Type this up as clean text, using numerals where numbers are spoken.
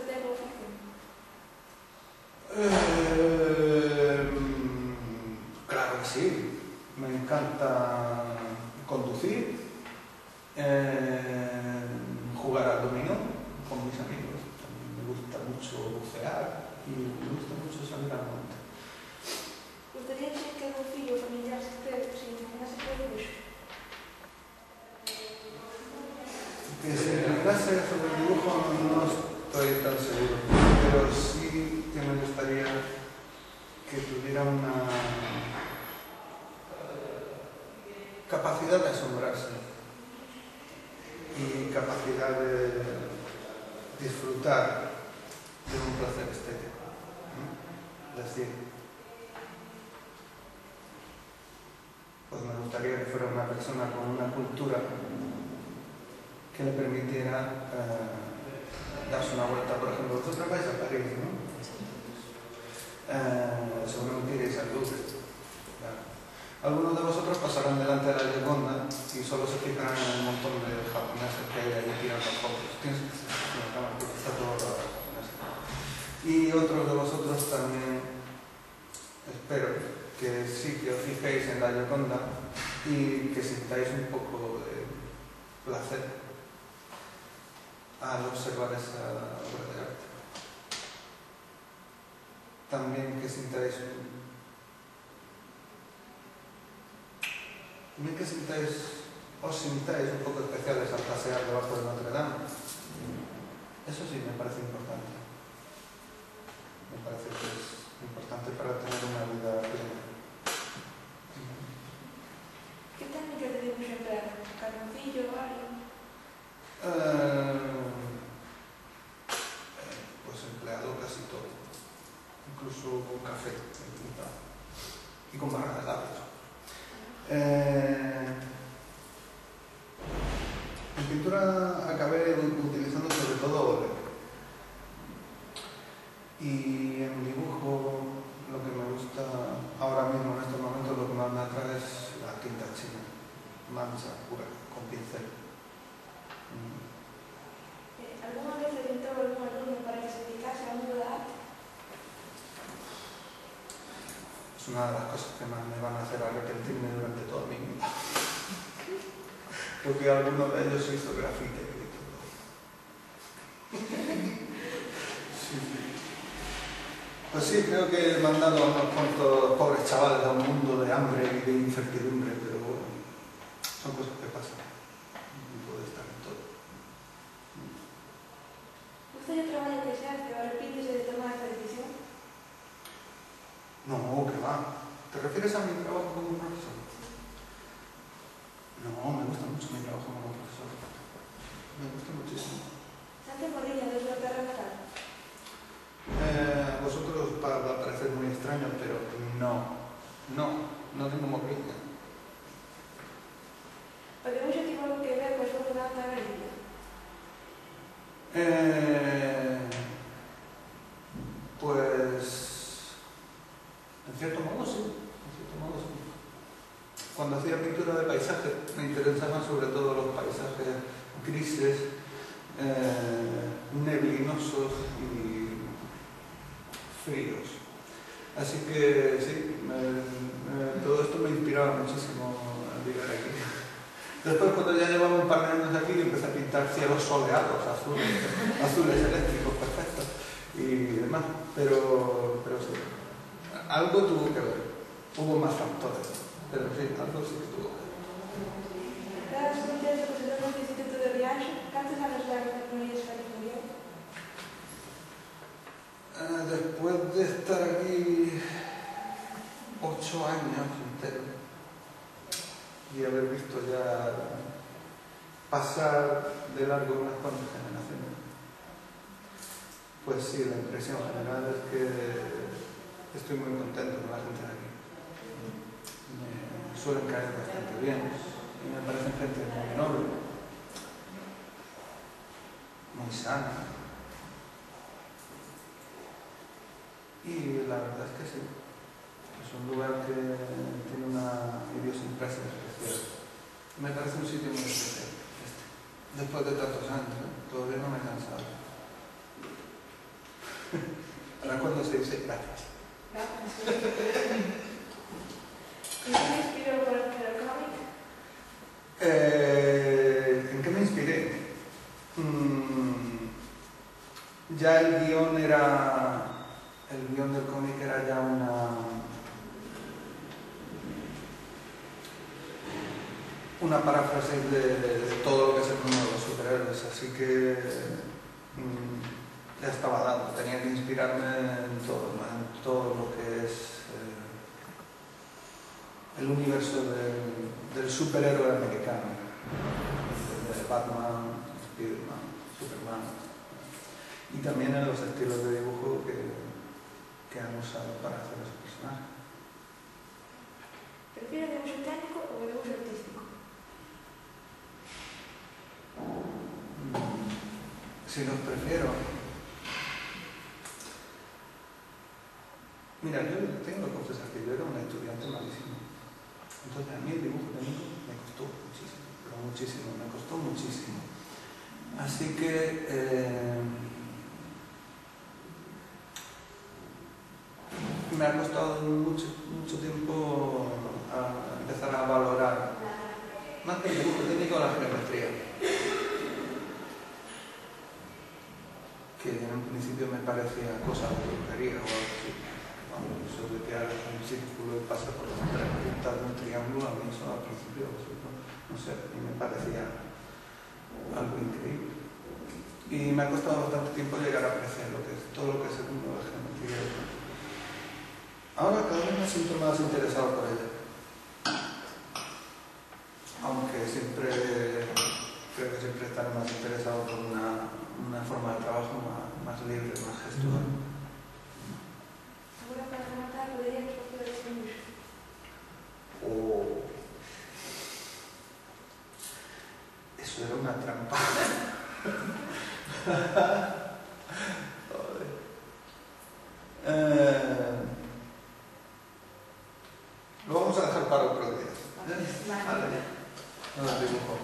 ter o oficio? Claro que sí. Me encanta conducir, jugar al dominó con mis amigos. También me gusta mucho bucear y me gusta mucho salir al monte. Gustaría que algún fillo familiar se inclinase por o dibuixo? Que se inclinase sobre el dibujo no estoy tan seguro, pero sí que me gustaría que tuviera una capacidad de asombrarse y capacidad de disfrutar de un placer estético. Es decir, pues me gustaría que fuera una persona con una cultura que le permitiera darse una vuelta. Por ejemplo, vosotros vais a París, ¿no? Seguramente iréis al Louvre. Claro. Algunos de vosotros pasarán delante de la Gioconda y solo se fijarán en el montón de japoneses que hay ahí tirando fotos. Está todo japonés. Y otros de vosotros también, espero que sí que os fijéis en la Gioconda y que sintáis un poco de placer al observar esa obra de arte. También que sintáis os sintáis un poco especiales al pasear debajo de Notre Dame. Eso sí me parece importante. Me parece que es importante para tener una vida plena. Que técnicas de dibuixo emplean? Carboncillo, óleo? Pues he empleado casi todo, incluso con café y con barra de lápiz. En pintura acabé utilizando sobre todo óleo, y en dibujo lo que me gusta ahora mismo en estos momentos, lo que más me atrae es la tinta china, mancha pura, con pincel. ¿Alguna vez orientó a algún alumno para que se dedicase al mundo da arte? Es una de las cosas que más me van a hacer arrepentirme durante toda mi vida. Creo que alguno de ellos hizo grafite y todo. Sí. Pues sí, creo que he mandado a unos cuantos pobres chavales a un mundo de hambre y de incertidumbre, pero bueno, son cosas que pasan. No puede estar en todo. ¿Usted ya trabaja que exerce o arrepíntese de tomar esta decisión? No, que va. ¿Te refieres a mi trabajo como profesor? No, me gusta mucho mi trabajo como profesor. Me gusta muchísimo. ¿Siente morriña de su perra natal? A vosotros va a parecer muy extraño, pero no tengo morriña. O dibuixo tivo algo que ver coa súa mudanza a Galicia? Pues en cierto modo sí. Cuando hacía pintura de paisaje me interesaban sobre todo los paisajes grises, neblinosos y fríos. Así que sí, todo esto me inspiraba muchísimo a llegar aquí. Después, cuando ya llevaba un par de años aquí, empecé a pintar cielos soleados, azules eléctricos perfectos y demás, pero sí, algo tuvo que ver. Hubo más factores, pero sí, algo sí que tuvo que ver. Dadas as fronteiras do Consello do Instituto de Rianxo, cantos anos leva na Comunidade de California? Después de estar aquí 8 años enteros y haber visto ya pasar de largo unas cuantas generaciones, pues sí, la impresión general es que estoy muy contento con la gente de aquí. Me suelen caer bastante bien y me parecen gente muy noble, muy sana. Y la verdad es que sí, es un lugar que tiene una idiosincrasia especial. Me parece un sitio muy especial. Después de tantos años, todavía no me he cansado. Ahora cuando se dice gracias. ¿Y qué me inspiró para hacer el cómic? ¿En qué me inspiré? Ya el guión del cómic era ya una paráfrasis de todo lo que es el mundo de los superhéroes, así que ya estaba dado, tenía que inspirarme en todo lo que es el universo del superhéroe americano, de Batman, Spiderman, Superman, y también en los estilos de dibujo que han usado para hacer esos personajes. ¿Prefieres dibujo técnico o dibujo artístico? Si los prefiero. Mira, yo tengo que confesar que yo era un estudiante malísimo. Entonces a mí el dibujo técnico me costó muchísimo, pero muchísimo, me costó muchísimo. Así que me ha costado mucho tiempo empezar a valorar más que el dibujo técnico, la geometría, que en un principio me parecía cosa de brujería o algo así. Eso de que hagas un círculo y pasa por las tres puntas de un triángulo, a mí eso al principio, no sé, a mí me parecía algo increíble. Y me ha costado bastante tiempo llegar a apreciar todo lo que es el mundo de la geometría. Ahora cada vez me siento más interesado por ella. Aunque creo que siempre estaré más interesado por una forma de trabajo más libre, más gestual. Ahora para rematar, lo diría que es porque eres un mucho. Eso era una trampa. Lo vamos a dejar para otro día. Vale. No lo dibujo.